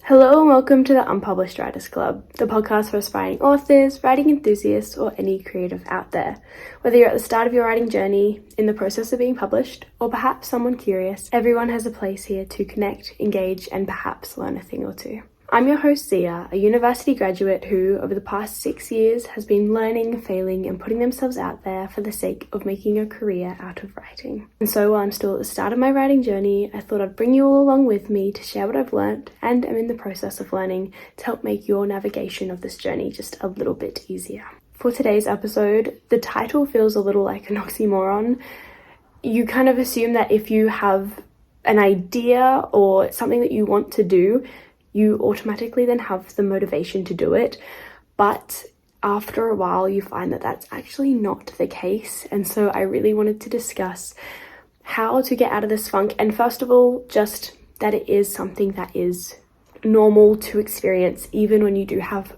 Hello and welcome to the Unpublished Writers Club, the podcast for aspiring authors, writing enthusiasts, or any creative out there. Whether you're at the start of your writing journey, in the process of being published, or perhaps someone curious, everyone has a place here to connect, engage, and perhaps learn a thing or two. I'm your host Zia, a university graduate who, over the past 6 years, has been learning, failing, and putting themselves out there for the sake of making a career out of writing. And so while I'm still at the start of my writing journey, I thought I'd bring you all along with me to share what I've learned and am in the process of learning to help make your navigation of this journey just a little bit easier. For today's episode, the title feels a little like an oxymoron. You kind of assume that if you have an idea or something that you want to do, you automatically then have the motivation to do it. But after a while, you find that that's actually not the case. And so I really wanted to discuss how to get out of this funk. And first of all, just that it is something that is normal to experience, even when you do have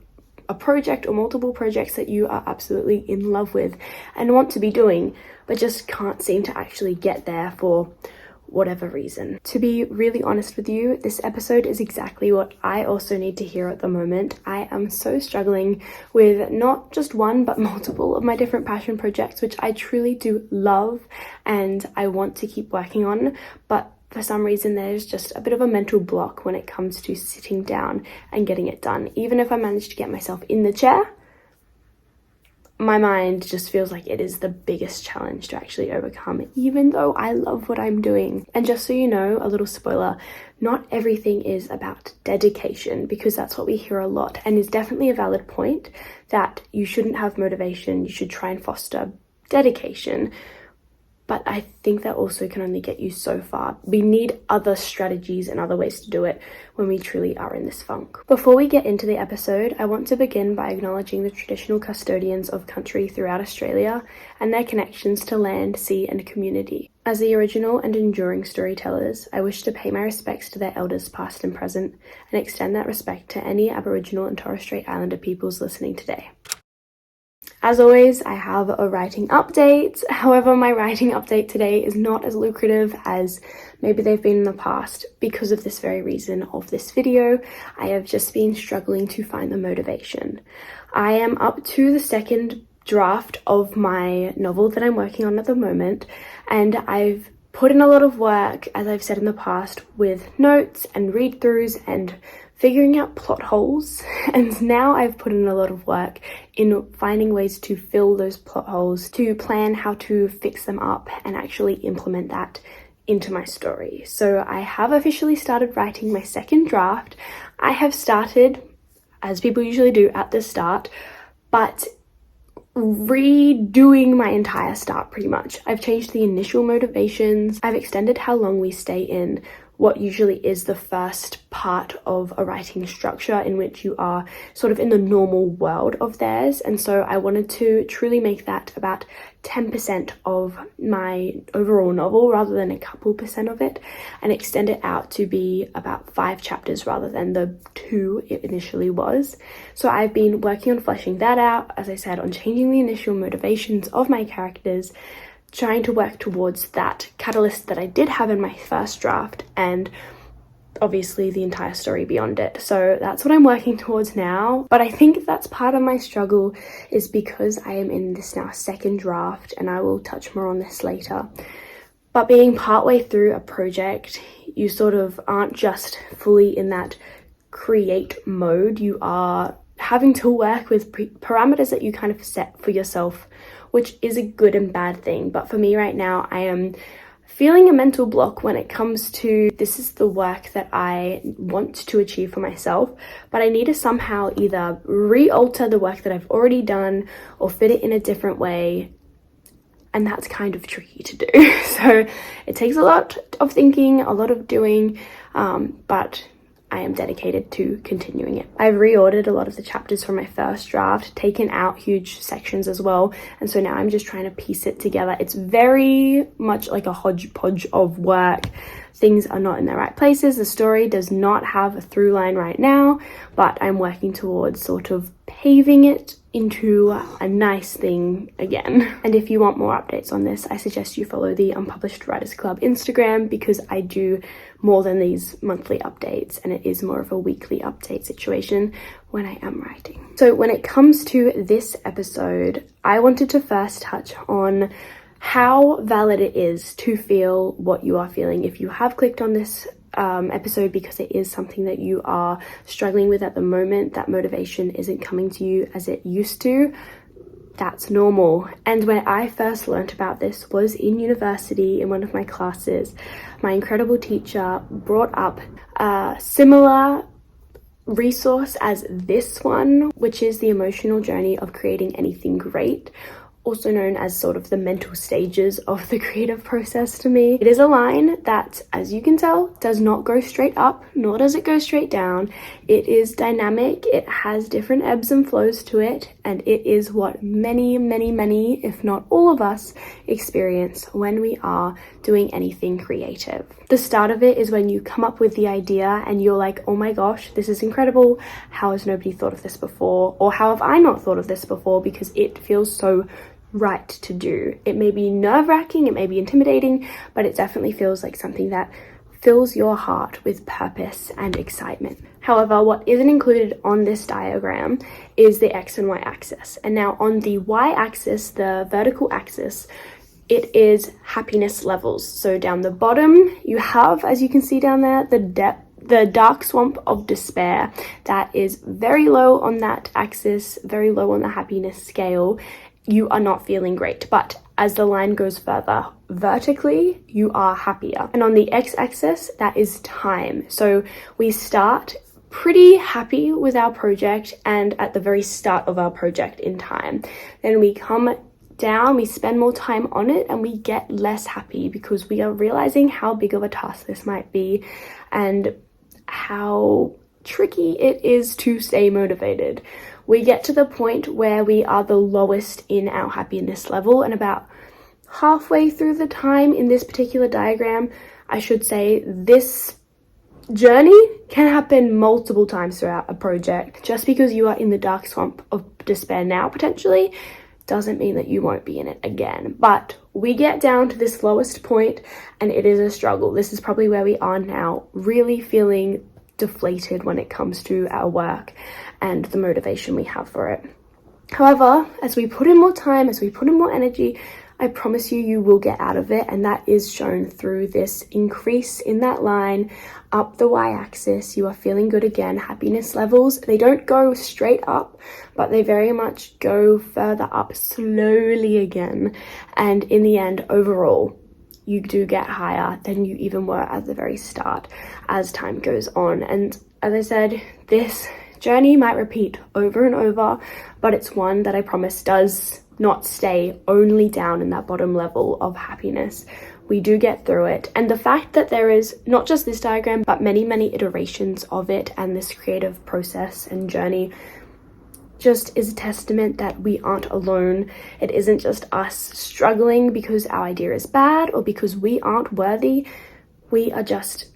a project or multiple projects that you are absolutely in love with and want to be doing, but just can't seem to actually get there for whatever reason. To be really honest with you, this episode is exactly what I also need to hear at the moment. I am so struggling with not just one, but multiple of my different passion projects, which I truly do love and I want to keep working on. But for some reason, there's just a bit of a mental block when it comes to sitting down and getting it done. Even if I manage to get myself in the chair, my mind just feels like it is the biggest challenge to actually overcome, even though I love what I'm doing. And just so you know, a little spoiler, not everything is about dedication, because that's what we hear a lot, and is definitely a valid point that you shouldn't have motivation, you should try and foster dedication. But I think that also can only get you so far. We need other strategies and other ways to do it when we truly are in this funk. Before we get into the episode, I want to begin by acknowledging the traditional custodians of country throughout Australia and their connections to land, sea, and community. As the original and enduring storytellers, I wish to pay my respects to their elders past and present, and extend that respect to any Aboriginal and Torres Strait Islander peoples listening today. As always, I have a writing update. However, my writing update today is not as lucrative as maybe they've been in the past because of this very reason of this video. I have just been struggling to find the motivation. I am up to the second draft of my novel that I'm working on at the moment, and I've put in a lot of work, as I've said in the past, with notes and read-throughs and figuring out plot holes, and now I've put in a lot of work in finding ways to fill those plot holes, to plan how to fix them up and actually implement that into my story. So I have officially started writing my second draft. I have started, as people usually do at the start, but redoing my entire start pretty much. I've changed the initial motivations, I've extended how long we stay in what usually is the first part of a writing structure, in which you are sort of in the normal world of theirs. And so I wanted to truly make that about 10% of my overall novel rather than a couple percent of it, and extend it out to be about 5 chapters rather than the 2 it initially was. So I've been working on fleshing that out, as I said, on changing the initial motivations of my characters, trying to work towards that catalyst that I did have in my first draft, and obviously the entire story beyond it. So that's what I'm working towards now. But I think that's part of my struggle, is because I am in this now second draft, and I will touch more on this later. But being partway through a project, you sort of aren't just fully in that create mode. You are having to work with parameters that you kind of set for yourself, which is a good and bad thing. But for me right now, I am feeling a mental block when it comes to, this is the work that I want to achieve for myself, but I need to somehow either re-alter the work that I've already done or fit it in a different way. And that's kind of tricky to do. So it takes a lot of thinking, a lot of doing, but I am dedicated to continuing it. I've reordered a lot of the chapters from my first draft, taken out huge sections as well, and so now I'm just trying to piece it together. It's very much like a hodgepodge of work. Things are not in the right places. The story does not have a through line right now, but I'm working towards sort of paving it into a nice thing again. And if you want more updates on this, I suggest you follow the Unpublished Writers Club Instagram, because I do more than these monthly updates, and it is more of a weekly update situation when I am writing. So when it comes to this episode, I wanted to first touch on how valid it is to feel what you are feeling. If you have clicked on this episode because it is something that you are struggling with at the moment, that motivation isn't coming to you as it used to, that's normal. And when I first learned about this was in university in one of my classes. My incredible teacher brought up a similar resource as this one, which is the emotional journey of creating anything great, also known as sort of the mental stages of the creative process to me. It is a line that, as you can tell, does not go straight up, nor does it go straight down. It is dynamic, it has different ebbs and flows to it, and it is what many, if not all of us, experience when we are doing anything creative. The start of it is when you come up with the idea and you're like, oh my gosh, this is incredible. How has nobody thought of this before? Or how have I not thought of this before? Because it feels so right to do. It may be nerve-wracking, it may be intimidating, but it definitely feels like something that fills your heart with purpose and excitement. However, what isn't included on this diagram is the X and Y axis. And now on the Y axis, the vertical axis, it is happiness levels. So down the bottom, you have, as you can see down there, the dark swamp of despair. That is very low on that axis, very low on the happiness scale. You are not feeling great, but as the line goes further vertically, you are happier. And on the x-axis, that is time. So we start pretty happy with our project and at the very start of our project in time. Then we come down, we spend more time on it, and we get less happy because we are realizing how big of a task this might be and how tricky it is to stay motivated. We get to the point where we are the lowest in our happiness level, and about halfway through the time in this particular diagram, I should say, this journey can happen multiple times throughout a project. Just because you are in the dark swamp of despair now, potentially, doesn't mean that you won't be in it again. But we get down to this lowest point, and it is a struggle. This is probably where we are now, really feeling deflated when it comes to our work and the motivation we have for it. However, as we put in more time, as we put in more energy, I promise you, you will get out of it, and that is shown through this increase in that line up the y-axis. You are feeling good again. Happiness levels, they don't go straight up, but they very much go further up slowly again, and in the end, overall, you do get higher than you even were at the very start as time goes on. And as I said, this journey might repeat over and over, but it's one that I promise does not stay only down in that bottom level of happiness. We do get through it. And the fact that there is not just this diagram, but many iterations of it and this creative process and journey just is a testament that we aren't alone. It isn't just us struggling because our idea is bad or because we aren't worthy. We are just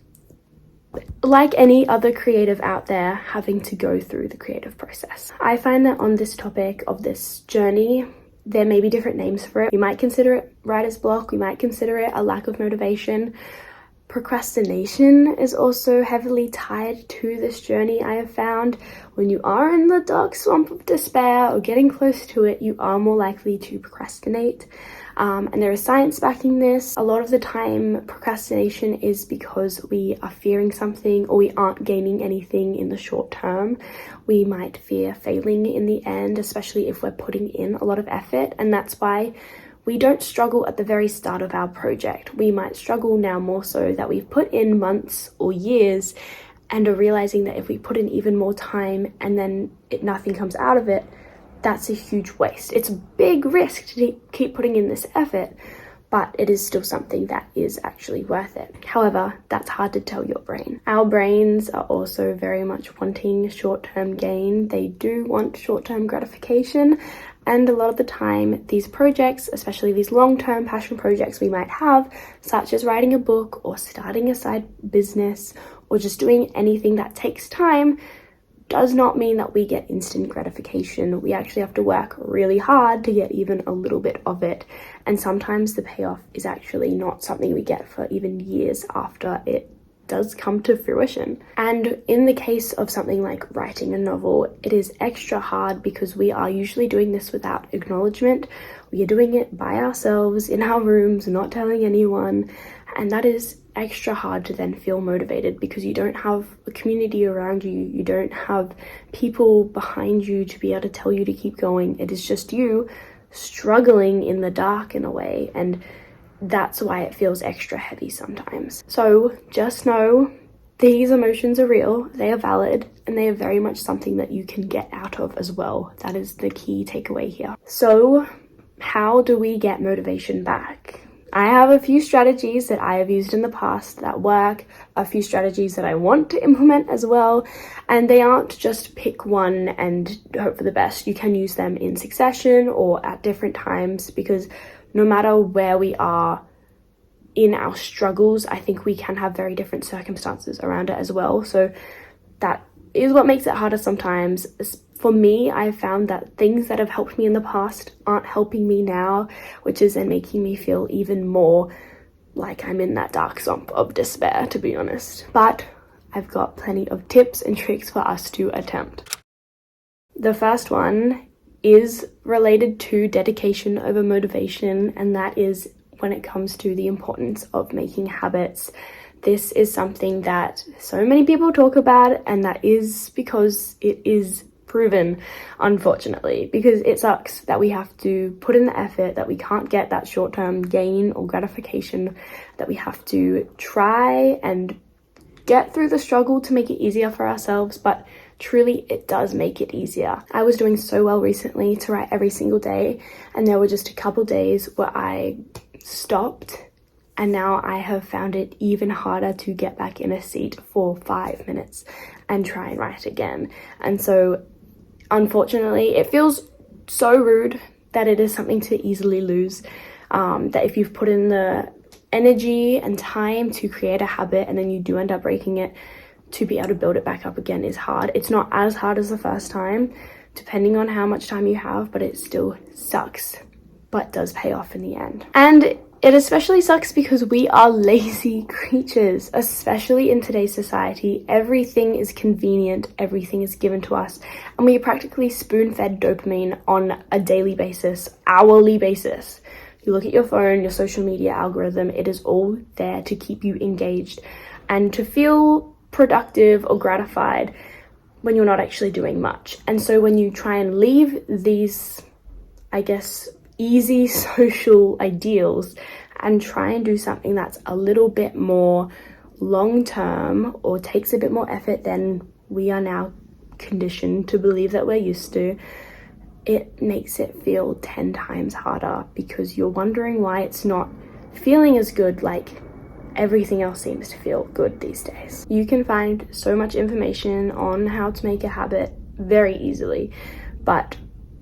like any other creative out there, having to go through the creative process. I find that on this topic of this journey, there may be different names for it. We might consider it writer's block, we might consider it a lack of motivation. Procrastination is also heavily tied to this journey, I have found. When you are in the dark swamp of despair or getting close to it, you are more likely to procrastinate. And there is science backing this. A lot of the time, procrastination is because we are fearing something or we aren't gaining anything in the short term. We might fear failing in the end, especially if we're putting in a lot of effort, and that's why we don't struggle at the very start of our project. We might struggle now more so that we've put in months or years and are realizing that if we put in even more time and then nothing comes out of it, that's a huge waste. It's a big risk to keep putting in this effort, but it is still something that is actually worth it. However, that's hard to tell your brain. Our brains are also very much wanting short-term gain. They do want short-term gratification. And a lot of the time, these projects, especially these long-term passion projects we might have, such as writing a book or starting a side business or just doing anything that takes time, does not mean that we get instant gratification. We actually have to work really hard to get even a little bit of it. And sometimes the payoff is actually not something we get for even years after it does come to fruition. And in the case of something like writing a novel, it is extra hard because we are usually doing this without acknowledgement. We are doing it by ourselves in our rooms, not telling anyone, and that is extra hard to then feel motivated because you don't have a community around you, you don't have people behind you to be able to tell you to keep going. It is just you struggling in the dark in a way, and that's why it feels extra heavy sometimes. So just know these emotions are real, they are valid, and they are very much something that you can get out of as well. That is the key takeaway here. So how do we get motivation back? I have a few strategies that I have used in the past that work, a few strategies that I want to implement as well, and they aren't just pick one and hope for the best. You can use them in succession or at different times, because no matter where we are in our struggles, I think we can have very different circumstances around it as well. So that is what makes it harder sometimes. For me, I've found that things that have helped me in the past aren't helping me now, which is then making me feel even more like I'm in that dark swamp of despair, to be honest. But I've got plenty of tips and tricks for us to attempt. The first one is related to dedication over motivation, and that is when it comes to the importance of making habits. This is something that so many people talk about, and that is because it is proven, unfortunately, because it sucks that we have to put in the effort, that we can't get that short-term gain or gratification, that we have to try and get through the struggle to make it easier for ourselves, but truly it does make it easier. I was doing so well recently to write every single day, and there were just a couple days where I stopped, and now I have found it even harder to get back in a seat for 5 minutes and try and write again. And so unfortunately, it feels so rude that it is something to easily lose, that if you've put in the energy and time to create a habit and then you do end up breaking it, to be able to build it back up again is hard. It's not as hard as the first time, depending on how much time you have, but it still sucks, but does pay off in the end. And it especially sucks because we are lazy creatures, especially in today's society. Everything is convenient, everything is given to us, and we are practically spoon-fed dopamine on a daily basis, hourly basis. You look at your phone, your social media algorithm, it is all there to keep you engaged and to feel productive or gratified when you're not actually doing much. And so when you try and leave these, I guess, easy social ideals and try and do something that's a little bit more long-term or takes a bit more effort than we are now conditioned to believe that we're used to, it makes it feel 10 times harder because you're wondering why it's not feeling as good like everything else seems to feel good these days. You can find so much information on how to make a habit very easily, but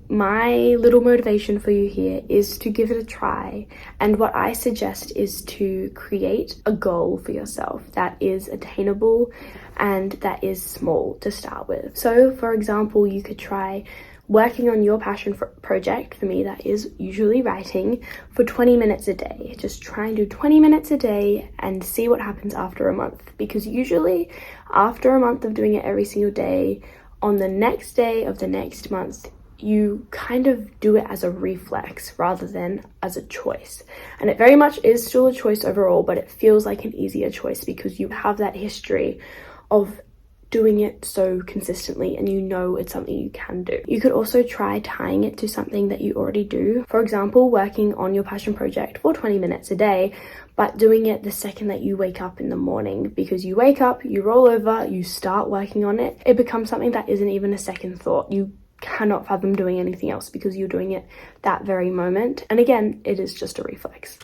my little motivation for you here is to give it a try. And what I suggest is to create a goal for yourself that is attainable and that is small to start with. So for example, you could try working on your passion project. For me, that is usually writing, for 20 minutes a day. Just try and do 20 minutes a day and see what happens after a month, because usually after a month of doing it every single day, on the next day of the next month, you kind of do it as a reflex rather than as a choice. And it very much is still a choice overall, but it feels like an easier choice because you have that history of doing it so consistently and you know it's something you can do. You could also try tying it to something that you already do. For example, working on your passion project for 20 minutes a day, but doing it the second that you wake up in the morning, because you wake up, you roll over, you start working on it. It becomes something that isn't even a second thought. You cannot fathom doing anything else because you're doing it that very moment. And again, it is just a reflex.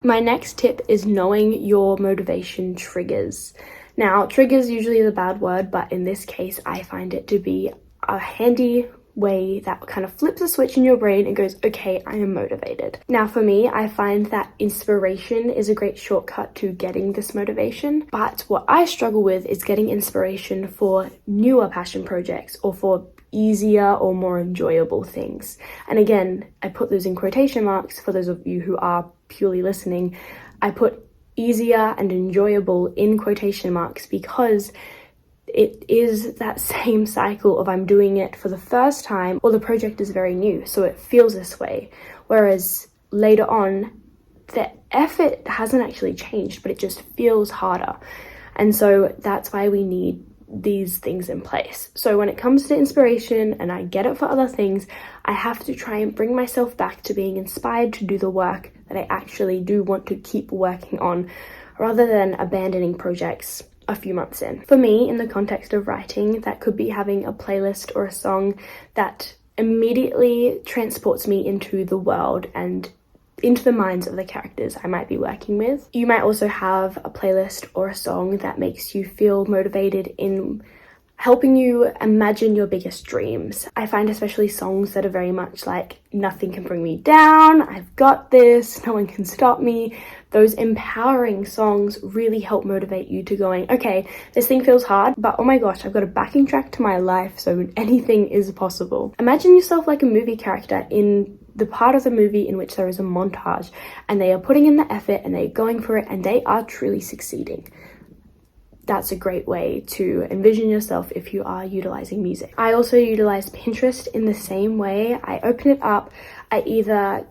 My next tip is knowing your motivation triggers. Now, triggers usually is a bad word, but in this case, I find it to be a handy way that kind of flips a switch in your brain and goes, okay, I am motivated. Now for me, I find that inspiration is a great shortcut to getting this motivation, but what I struggle with is getting inspiration for newer passion projects or for easier or more enjoyable things. And again, I put those in quotation marks for those of you who are purely listening. I put easier and enjoyable in quotation marks because it is that same cycle of I'm doing it for the first time or the project is very new, so it feels this way. Whereas later on, the effort hasn't actually changed, but it just feels harder. And so that's why we need these things in place. So when it comes to inspiration and I get it for other things, I have to try and bring myself back to being inspired to do the work that I actually do want to keep working on, rather than abandoning projects a few months in. For me, in the context of writing, that could be having a playlist or a song that immediately transports me into the world and into the minds of the characters I might be working with. You might also have a playlist or a song that makes you feel motivated in helping you imagine your biggest dreams. I find especially songs that are very much like, nothing can bring me down, I've got this, no one can stop me. Those empowering songs really help motivate you to going, okay, this thing feels hard, but oh my gosh, I've got a backing track to my life, so anything is possible. Imagine yourself like a movie character in the part of the movie in which there is a montage and they are putting in the effort and they're going for it and they are truly succeeding. That's a great way to envision yourself if you are utilizing music. I also utilize Pinterest in the same way. I open it up, I either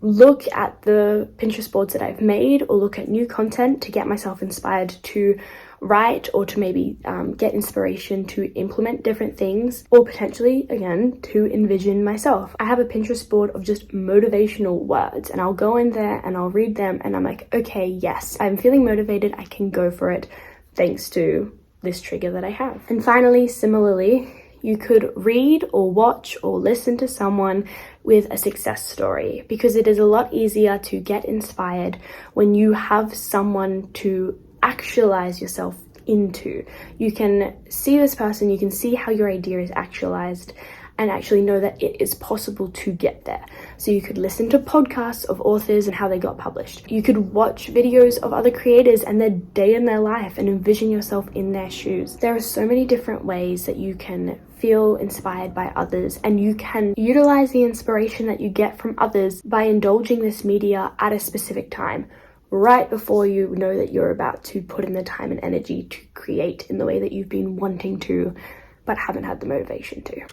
look at the Pinterest boards that I've made or look at new content to get myself inspired to write or to maybe get inspiration to implement different things, or potentially, again, to envision myself. I have a Pinterest board of just motivational words and I'll go in there and I'll read them and I'm like, okay, yes, I'm feeling motivated, I can go for it thanks to this trigger that I have. And finally, similarly, you could read or watch or listen to someone with a success story, because it is a lot easier to get inspired when you have someone to actualize yourself into. You can see this person, you can see how your idea is actualized and actually know that it is possible to get there. So you could listen to podcasts of authors and how they got published. You could watch videos of other creators and their day in their life and envision yourself in their shoes. There are so many different ways that you can feel inspired by others, and you can utilize the inspiration that you get from others by indulging this media at a specific time, right before you know that you're about to put in the time and energy to create in the way that you've been wanting to, but haven't had the motivation to.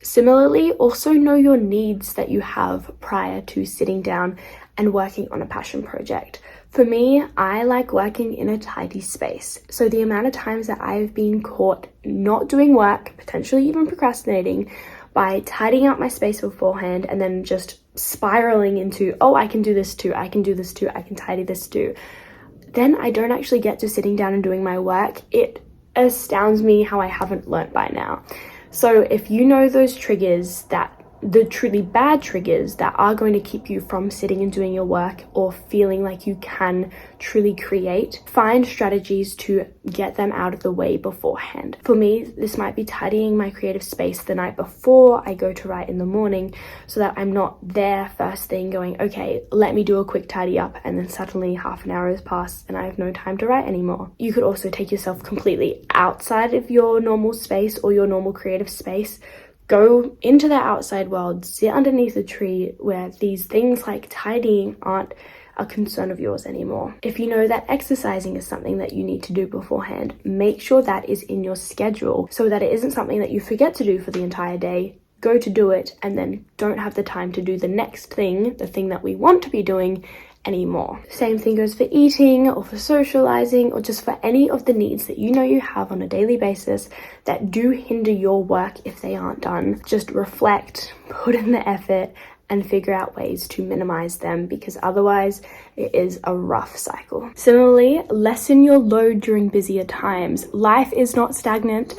Similarly, also know your needs that you have prior to sitting down and working on a passion project. For me, I like working in a tidy space. So the amount of times that I've been caught not doing work, potentially even procrastinating, by tidying up my space beforehand and then just spiraling into, oh, I can do this too, I can do this too, I can tidy this too. Then I don't actually get to sitting down and doing my work. It astounds me how I haven't learnt by now. So if you know those triggers, that the truly bad triggers that are going to keep you from sitting and doing your work or feeling like you can truly create, find strategies to get them out of the way beforehand. For me, this might be tidying my creative space the night before I go to write in the morning, so that I'm not there first thing going, okay, let me do a quick tidy up, and then suddenly half an hour has passed and I have no time to write anymore. You could also take yourself completely outside of your normal space or your normal creative space. Go into the outside world, sit underneath a tree where these things like tidying aren't a concern of yours anymore. If you know that exercising is something that you need to do beforehand, make sure that is in your schedule so that it isn't something that you forget to do for the entire day. Go to do it and then don't have the time to do the next thing, the thing that we want to be doing, anymore. Same thing goes for eating or for socializing or just for any of the needs that you know you have on a daily basis that do hinder your work if they aren't done. Just reflect, put in the effort, and figure out ways to minimize them, because otherwise it is a rough cycle. Similarly, lessen your load during busier times. Life is not stagnant.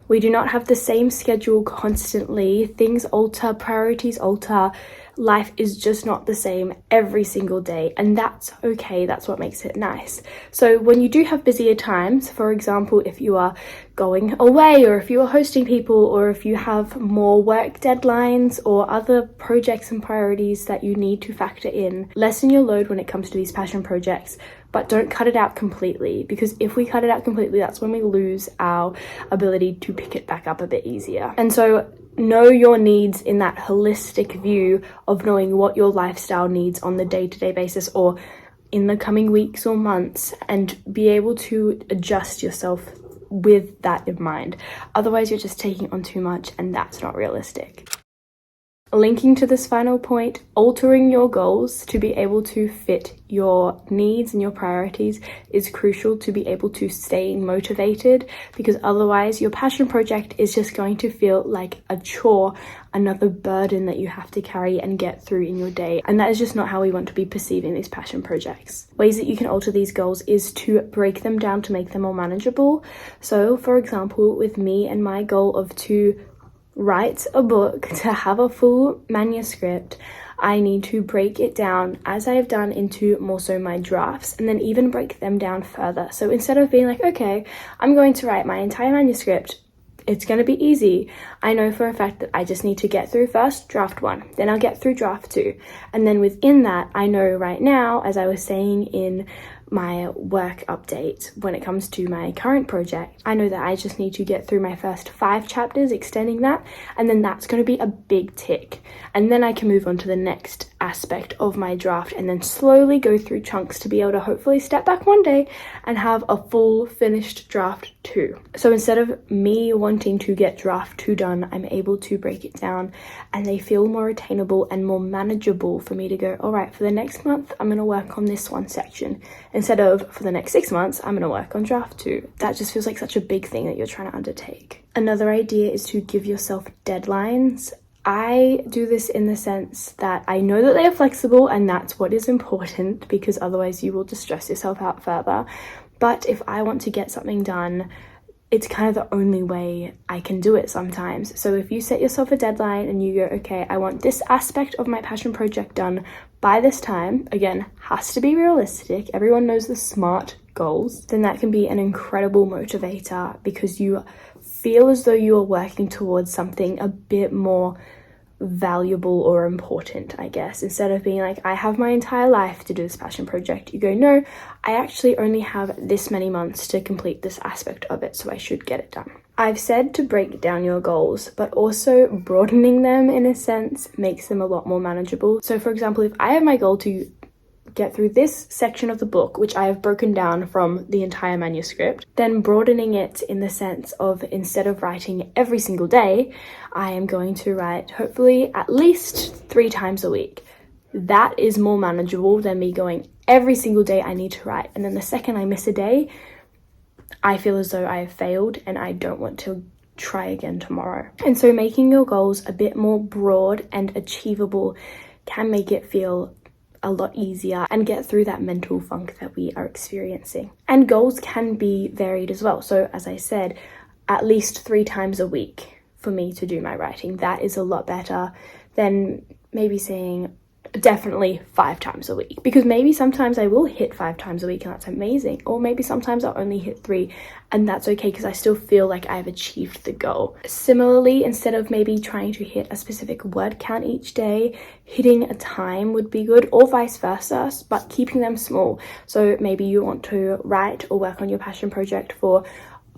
We do not have the same schedule constantly. Things alter, priorities alter. life is just not the same every single day, and that's okay. That's what makes it nice. So when you do have busier times, for example, if you are going away, or if you are hosting people, or if you have more work deadlines or other projects and priorities that you need to factor in, lessen your load when it comes to these passion projects, but don't cut it out completely, because if we cut it out completely, that's when we lose our ability to pick it back up a bit easier. And so know your needs in that holistic view of knowing what your lifestyle needs on the day-to-day basis or in the coming weeks or months, and be able to adjust yourself with that in mind. Otherwise, you're just taking on too much, and that's not realistic. Linking to this final point, altering your goals to be able to fit your needs and your priorities is crucial to be able to stay motivated, because otherwise your passion project is just going to feel like a chore, another burden that you have to carry and get through in your day. And that is just not how we want to be perceiving these passion projects. Ways that you can alter these goals is to break them down to make them more manageable. So for example, with me and my goal of to write a book, to have a full manuscript, I need to break it down, as I have done, into more so my drafts, and then even break them down further. So instead of being like, okay, I'm going to write my entire manuscript, it's going to be easy, I know for a fact that I just need to get through first draft 1, then I'll get through draft 2, and then within that, I know right now, as I was saying in my work update, when it comes to my current project, I know that I just need to get through my first 5 chapters, extending that, and then that's going to be a big tick, and then I can move on to the next aspect of my draft, and then slowly go through chunks to be able to hopefully step back one day and have a full finished draft 2. So instead of me wanting to get draft 2 done, I'm able to break it down, and they feel more attainable and more manageable for me to go, all right, for the next month I'm going to work on this one section, instead of for the next 6 months I'm going to work on draft 2. That just feels like such a big thing that you're trying to undertake. Another idea is to give yourself deadlines. I do this in the sense that I know that they are flexible, and that's what is important, because otherwise you will just stress yourself out further. But if I want to get something done, it's kind of the only way I can do it sometimes. So if you set yourself a deadline and you go, okay, I want this aspect of my passion project done by this time, again, has to be realistic, everyone knows the SMART goals, then that can be an incredible motivator, because you feel as though you are working towards something a bit more valuable or important, I guess. Instead of being like, I have my entire life to do this passion project, you go, no, I actually only have this many months to complete this aspect of it, so I should get it done. I've said to break down your goals, but also broadening them in a sense makes them a lot more manageable. So for example, if I have my goal to get through this section of the book, which I have broken down from the entire manuscript, then broadening it in the sense of, instead of writing every single day, I am going to write hopefully at least 3 times a week. That is more manageable than me going every single day I need to write, and then the second I miss a day, I feel as though I have failed and I don't want to try again tomorrow. And so making your goals a bit more broad and achievable can make it feel a lot easier and get through that mental funk that we are experiencing. And goals can be varied as well. So as I said, at least 3 times a week for me to do my writing. That is a lot better than maybe saying definitely 5 times a week, because maybe sometimes I will hit 5 times a week and that's amazing, or maybe sometimes I'll only hit 3 and that's okay, because I still feel like I've achieved the goal. Similarly, instead of maybe trying to hit a specific word count each day, hitting a time would be good, or vice versa, but keeping them small. So maybe you want to write or work on your passion project for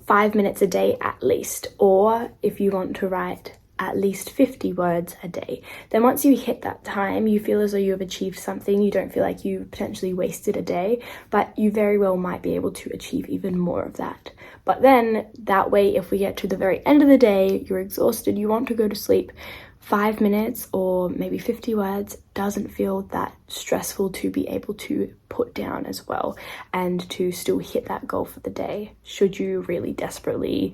5 minutes a day at least, or if you want to write at least 50 words a day, then once you hit that time, you feel as though you have achieved something. You don't feel like you potentially wasted a day, but you very well might be able to achieve even more of that. But then that way, if we get to the very end of the day, you're exhausted, you want to go to sleep, 5 minutes or maybe 50 words doesn't feel that stressful to be able to put down as well, and to still hit that goal for the day, should you really desperately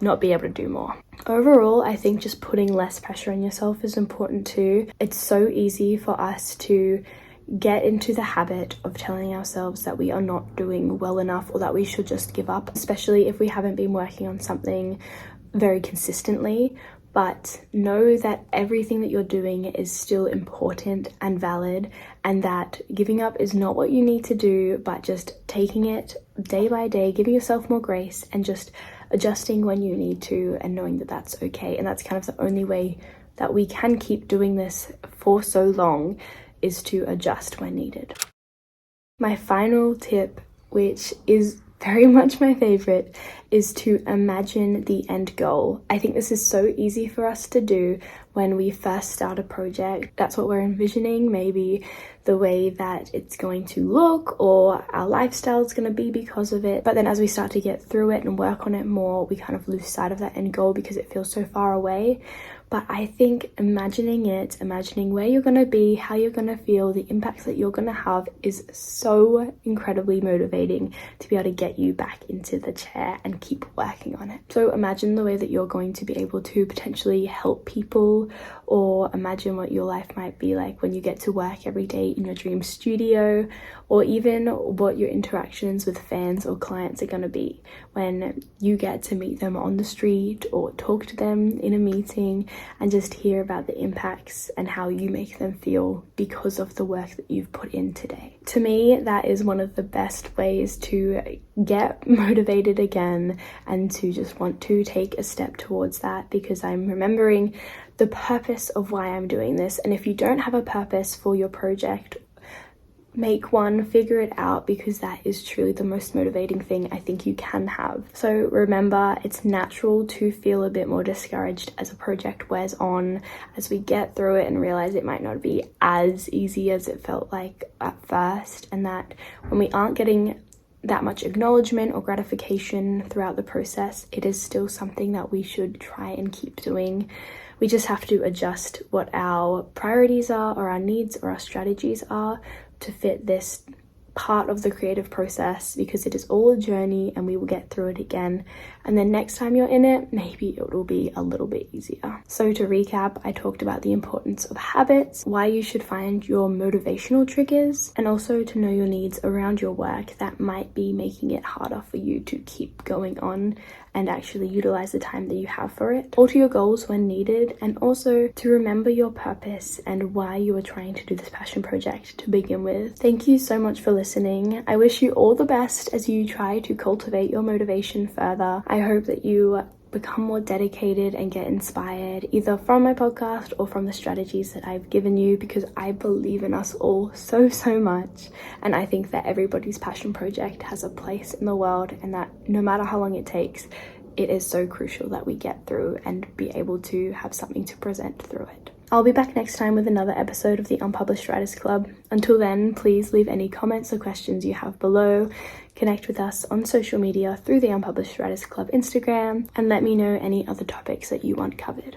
not be able to do more. Overall, I think just putting less pressure on yourself is important too. It's so easy for us to get into the habit of telling ourselves that we are not doing well enough, or that we should just give up, especially if we haven't been working on something very consistently. but know that everything that you're doing is still important and valid, and that giving up is not what you need to do, but just taking it day by day, giving yourself more grace and just adjusting when you need to, and knowing that that's okay. And that's kind of the only way that we can keep doing this for so long, is to adjust when needed. My final tip, which is very much my favorite, is to imagine the end goal. I think this is so easy for us to do when we first start a project. That's what we're envisioning, maybe the way that it's going to look or our lifestyle is going to be because of it. But then as we start to get through it and work on it more, we kind of lose sight of that end goal because it feels so far away. But I think imagining where you're going to be, how you're going to feel, the impacts that you're going to have is so incredibly motivating to be able to get you back into the chair and keep working on it. So imagine the way that you're going to be able to potentially help people, or imagine what your life might be like when you get to work every day in your dream studio, or even what your interactions with fans or clients are going to be when you get to meet them on the street or talk to them in a meeting and just hear about the impacts and how you make them feel because of the work that you've put in today. To me, that is one of the best ways to get motivated again and to just want to take a step towards that, because I'm remembering the purpose of why I'm doing this. And if you don't have a purpose for your project, make one, figure it out, because that is truly the most motivating thing I think you can have. So remember, it's natural to feel a bit more discouraged as a project wears on, as we get through it and realize it might not be as easy as it felt like at first, and that when we aren't getting that much acknowledgement or gratification throughout the process, it is still something that we should try and keep doing. We just have to adjust what our priorities are, or our needs or our strategies are, to fit this part of the creative process, because it is all a journey and we will get through it again. And then next time you're in it, maybe it will be a little bit easier. So to recap, I talked about the importance of habits, why you should find your motivational triggers, and also to know your needs around your work that might be making it harder for you to keep going on and actually utilize the time that you have for it. Alter your goals when needed, and also to remember your purpose and why you are trying to do this passion project to begin with. Thank you so much for listening. I wish you all the best as you try to cultivate your motivation further. I hope that you become more dedicated and get inspired, either from my podcast or from the strategies that I've given you, because I believe in us all so much, and I think that everybody's passion project has a place in the world, and that no matter how long it takes, it is so crucial that we get through and be able to have something to present through it. I'll be back next time with another episode of the Unpublished Writers Club. Until then, please leave any comments or questions you have below. Connect with us on social media through the Unpublished Writers Club Instagram, and let me know any other topics that you want covered.